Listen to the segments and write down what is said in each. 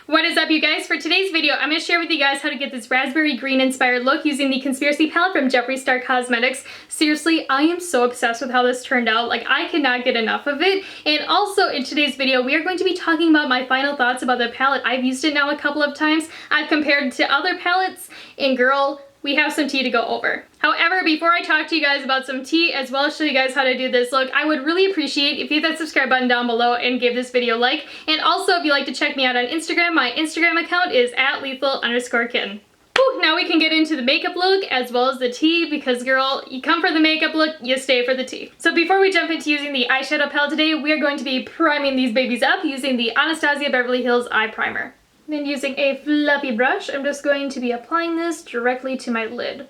What is up, you guys? For today's video, I'm going to share with you guys how to get this raspberry green inspired look using the Conspiracy Palette from Jeffree Cosmetics. Seriously, I am so obsessed with how this turned out. Like, I cannot get enough of it. And also, in today's video, we are going to be talking about my final thoughts about the palette. I've used it now a couple of times. I've compared it to other palettes, and girl, we have some tea to go over. However, before I talk to you guys about some tea, as well as show you guys how to do this look, I would really appreciate if you hit that subscribe button down below and give this video a like. And also, if you'd like to check me out on Instagram, my Instagram account is @lethal_kitten. Whew, now we can get into the makeup look as well as the tea, because girl, you come for the makeup look, you stay for the tea. So before we jump into using the eyeshadow palette today, we are going to be priming these babies up using the Anastasia Beverly Hills Eye Primer. Then using a fluffy brush, I'm just going to be applying this directly to my lid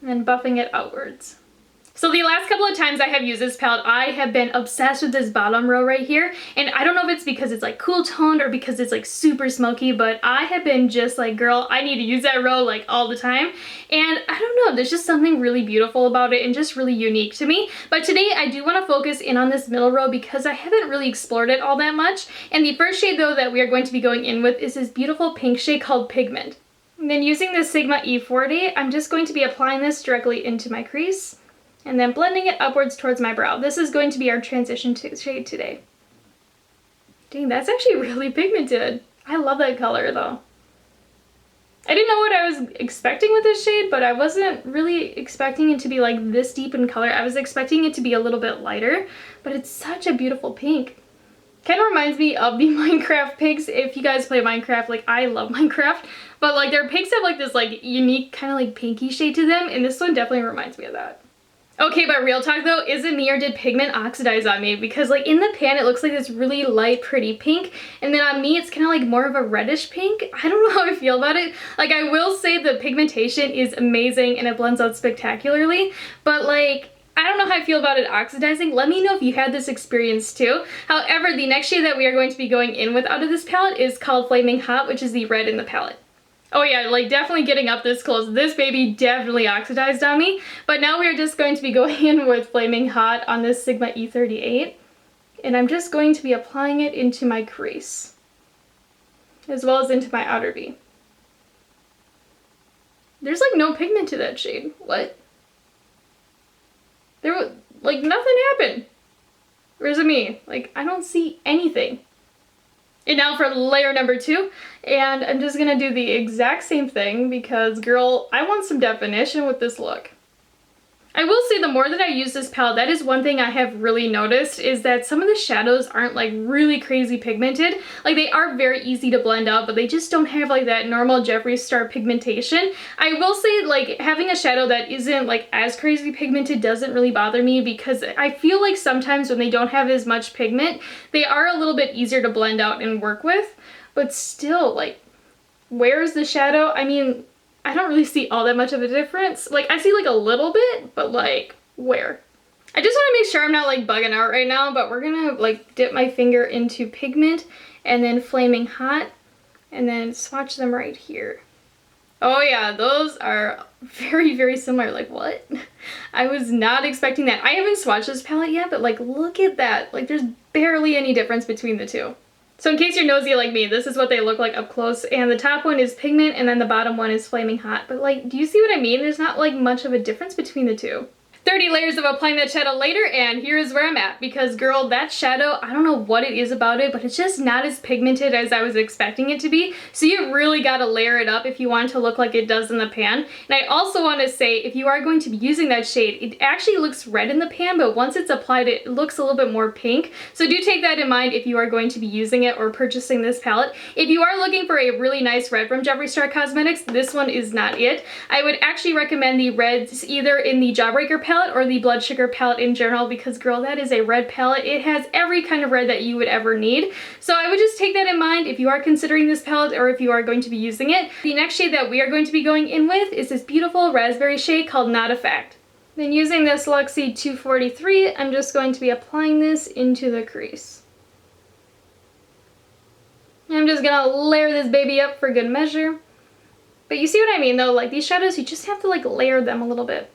and buffing it outwards. So the last couple of times I have used this palette, I have been obsessed with this bottom row right here. And I don't know if it's because it's like cool toned or because it's like super smoky, but I have been just like, girl, I need to use that row like all the time. And I don't know, there's just something really beautiful about it and just really unique to me. But today I do want to focus in on this middle row because I haven't really explored it all that much. And the first shade though that we are going to be going in with is this beautiful pink shade called Pigment. And then using the Sigma E40, I'm just going to be applying this directly into my crease and then blending it upwards towards my brow. This is going to be our transition shade today. Dang, that's actually really pigmented. I love that color though. I didn't know what I was expecting with this shade, but I wasn't really expecting it to be like this deep in color. I was expecting it to be a little bit lighter, but it's such a beautiful pink. Kind of reminds me of the Minecraft pigs. If you guys play Minecraft, like I love Minecraft, but like their pigs have like this like unique kind of like pinky shade to them, and this one definitely reminds me of that. Okay, but real talk though, is it me or did pigment oxidize on me? Because like in the pan it looks like this really light pretty pink, and then on me it's kind of like more of a reddish pink. I don't know how I feel about it. Like, I will say the pigmentation is amazing and it blends out spectacularly, but like I don't know how I feel about it oxidizing. Let me know if you had this experience too. However, the next shade that we are going to be going in with out of this palette is called Flaming Hot, which is the red in the palette. Oh yeah, like definitely getting up this close. This baby definitely oxidized on me. But now we are just going to be going in with Flaming Hot on this Sigma E38. And I'm just going to be applying it into my crease, as well as into my outer V. There's like no pigment to that shade. What? There was, like, nothing happened. Or is it me? Like, I don't see anything. And now for layer number 2, and I'm just gonna do the exact same thing because, girl, I want some definition with this look. I will say the more that I use this palette, that is one thing I have really noticed, is that some of the shadows aren't like really crazy pigmented. Like, they are very easy to blend out, but they just don't have like that normal Jeffree Star pigmentation. I will say, like, having a shadow that isn't like as crazy pigmented doesn't really bother me, because I feel like sometimes when they don't have as much pigment, they are a little bit easier to blend out and work with. But still, like, where's the shadow? I mean, I don't really see all that much of a difference. Like, I see like a little bit, but like, where? I just want to make sure I'm not like bugging out right now, but we're gonna like dip my finger into Pigment and then Flaming Hot and then swatch them right here. Oh yeah, those are very, very similar. Like, what? I was not expecting that. I haven't swatched this palette yet, but like, look at that. Like, there's barely any difference between the two. So in case you're nosy like me, this is what they look like up close, and the top one is Pigment and then the bottom one is Flaming Hot. But like, do you see what I mean? There's not like much of a difference between the two. 30 layers of applying that shadow later, and here is where I'm at, because girl, that shadow, I don't know what it is about it, but it's just not as pigmented as I was expecting it to be. So you really got to layer it up if you want it to look like it does in the pan. And I also want to say, if you are going to be using that shade, it actually looks red in the pan, but once it's applied, it looks a little bit more pink. So do take that in mind if you are going to be using it or purchasing this palette. If you are looking for a really nice red from Jeffree Cosmetics, this one is not it. I would actually recommend the reds either in the Jawbreaker palette or the Blood Sugar palette in general, because girl, that is a red palette. It has every kind of red that you would ever need. So I would just take that in mind if you are considering this palette or if you are going to be using it. The next shade that we are going to be going in with is this beautiful raspberry shade called Not a Fact. Then using this Luxie 243, I'm just going to be applying this into the crease. I'm just gonna layer this baby up for good measure. But you see what I mean though, like these shadows, you just have to like layer them a little bit.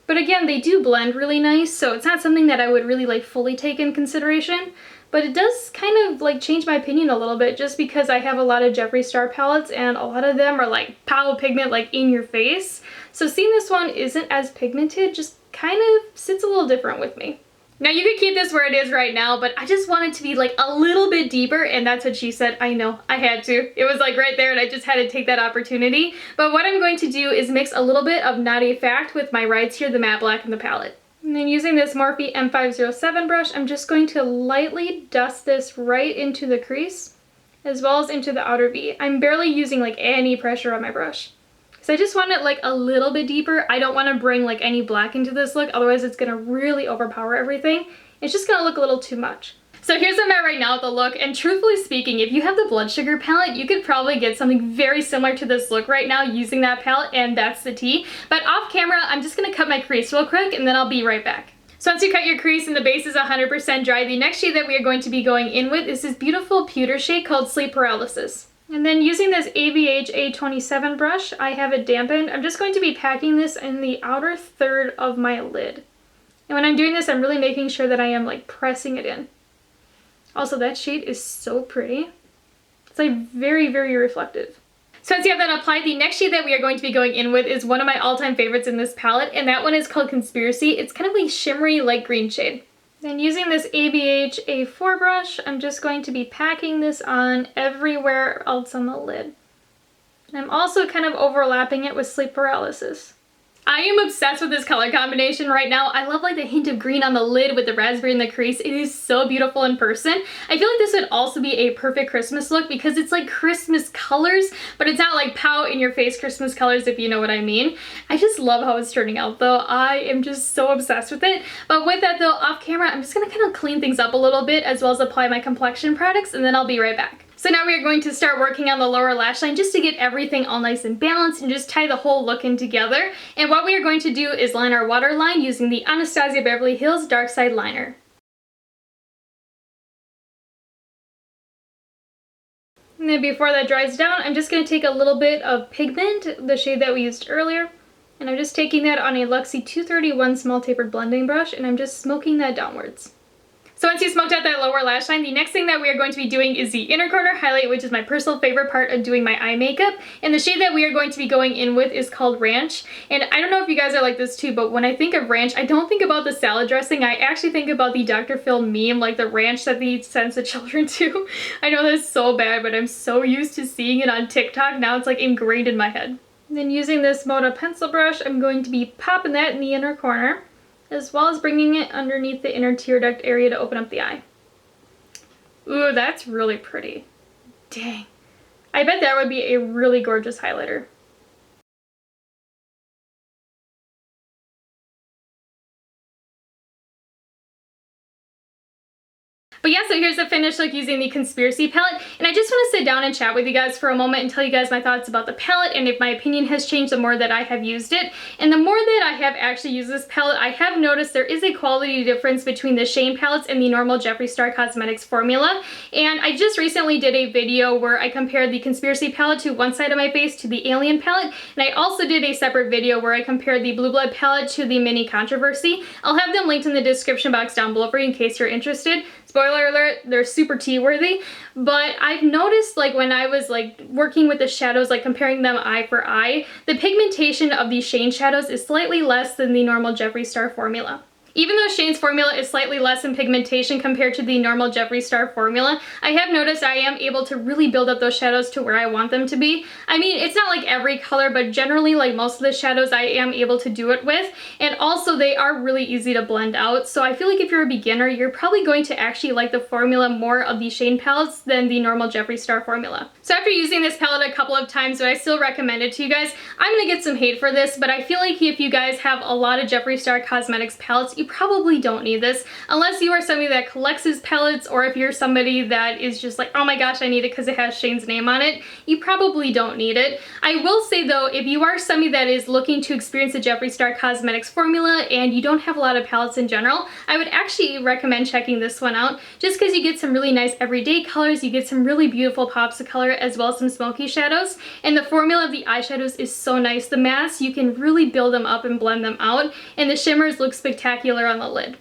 But again, they do blend really nice, so it's not something that I would really like fully take in consideration. but it does kind of like change my opinion a little bit just because I have a lot of Jeffree Star palettes and a lot of them are like pow pigment, like in your face. So seeing this one isn't as pigmented just kind of sits a little different with me. Now you could keep this where it is right now, but I just want it to be like a little bit deeper, and that's what she said. I know, I had to. It was like right there and I just had to take that opportunity. But what I'm going to do is mix a little bit of Not a Fact with my Rides Here, the matte black in the palette. And then using this Morphe M507 brush, I'm just going to lightly dust this right into the crease, as well as into the outer V. I'm barely using like any pressure on my brush. So I just want it like a little bit deeper. I don't want to bring like any black into this look, otherwise it's going to really overpower everything. It's just going to look a little too much. So here's where I'm at right now with the look, and truthfully speaking, if you have the Blood Sugar palette, you could probably get something very similar to this look right now using that palette, and that's the tea. But off camera, I'm just going to cut my crease real quick and then I'll be right back. So once you cut your crease and the base is 100% dry, the next shade that we are going to be going in with is this beautiful pewter shade called Sleep Paralysis. And then using this AVH A27 brush, I have it dampened. I'm just going to be packing this in the outer third of my lid. And when I'm doing this, I'm really making sure that I am like pressing it in. Also, that shade is so pretty. It's like very, very reflective. So once you have that applied, the next shade that we are going to be going in with is one of my all-time favorites in this palette, and that one is called Conspiracy. It's kind of a shimmery light green shade. Then using this AVH A4 brush, I'm just going to be packing this on everywhere else on the lid. And I'm also kind of overlapping it with Sleep Paralysis. I am obsessed with this color combination right now. I love like the hint of green on the lid with the raspberry in the crease. It is so beautiful in person. I feel like this would also be a perfect Christmas look because it's like Christmas colors, but it's not like pow in your face Christmas colors, if you know what I mean. I just love how it's turning out though. I am just so obsessed with it. But with that though, off camera, I'm just gonna kind of clean things up a little bit as well as apply my complexion products, and then I'll be right back. So now we are going to start working on the lower lash line just to get everything all nice and balanced and just tie the whole look in together. And what we are going to do is line our waterline using the Anastasia Beverly Hills Dark Side Liner. And then before that dries down, I'm just going to take a little bit of pigment, the shade that we used earlier, and I'm just taking that on a Luxie 231 small tapered blending brush, and I'm just smoking that downwards. So once you smoked out that lower lash line, the next thing that we are going to be doing is the inner corner highlight, which is my personal favorite part of doing my eye makeup. And the shade that we are going to be going in with is called Ranch. And I don't know if you guys are like this too, but when I think of ranch, I don't think about the salad dressing. I actually think about the Dr. Phil meme, like the ranch that he sends the children to. I know that's so bad, but I'm so used to seeing it on TikTok. Now it's like ingrained in my head. And then using this Moda pencil brush, I'm going to be popping that in the inner corner, as well as bringing it underneath the inner tear duct area to open up the eye. Ooh, that's really pretty. Dang. I bet that would be a really gorgeous highlighter. But yeah, so here's the finished look using the Conspiracy palette, and I just want to sit down and chat with you guys for a moment and tell you guys my thoughts about the palette and if my opinion has changed the more that I have used it. And the more that I have actually used this palette, I have noticed there is a quality difference between the Shane palettes and the normal Jeffree Star Cosmetics formula. And I just recently did a video where I compared the Conspiracy palette to one side of my face to the Alien palette, and I also did a separate video where I compared the Blue Blood palette to the Mini Controversy. I'll have them linked in the description box down below for you in case you're interested. Spoiler alert, they're super tea worthy, but I've noticed like when I was like working with the shadows, like comparing them eye for eye, the pigmentation of these Shane shadows is slightly less than the normal Jeffree Star formula. Even though Shane's formula is slightly less in pigmentation compared to the normal Jeffree Star formula, I have noticed I am able to really build up those shadows to where I want them to be. I mean, it's not like every color, but generally like most of the shadows I am able to do it with. And also they are really easy to blend out. So I feel like if you're a beginner, you're probably going to actually like the formula more of the Shane palettes than the normal Jeffree Star formula. So after using this palette a couple of times, but I still recommend it to you guys, I'm gonna get some hate for this, but I feel like if you guys have a lot of Jeffree Star Cosmetics palettes, you probably don't need this unless you are somebody that collects his palettes, or if you're somebody that is just like, oh my gosh, I need it because it has Shane's name on it. You probably don't need it. I will say though, if you are somebody that is looking to experience the Jeffree Star Cosmetics formula and you don't have a lot of palettes in general, I would actually recommend checking this one out just because you get some really nice everyday colors, you get some really beautiful pops of color as well as some smoky shadows, and the formula of the eyeshadows is so nice. The masks, you can really build them up and blend them out, and the shimmers look spectacular on the lid.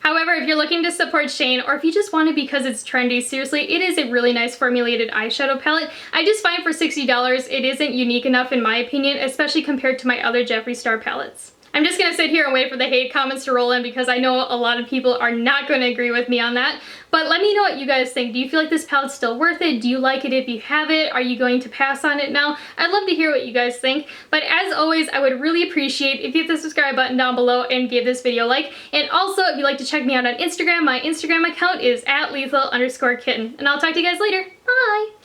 However, if you're looking to support Shane, or if you just want it because it's trendy, seriously, it is a really nice formulated eyeshadow palette. I just find for $60, it isn't unique enough in my opinion, especially compared to my other Jeffree Star palettes. I'm just gonna sit here and wait for the hate comments to roll in because I know a lot of people are not gonna agree with me on that. But let me know what you guys think. Do you feel like this palette's still worth it? Do you like it if you have it? Are you going to pass on it now? I'd love to hear what you guys think. But as always, I would really appreciate if you hit the subscribe button down below and give this video a like. And also, if you'd like to check me out on Instagram, my Instagram account is @lethal_kitten. And I'll talk to you guys later. Bye!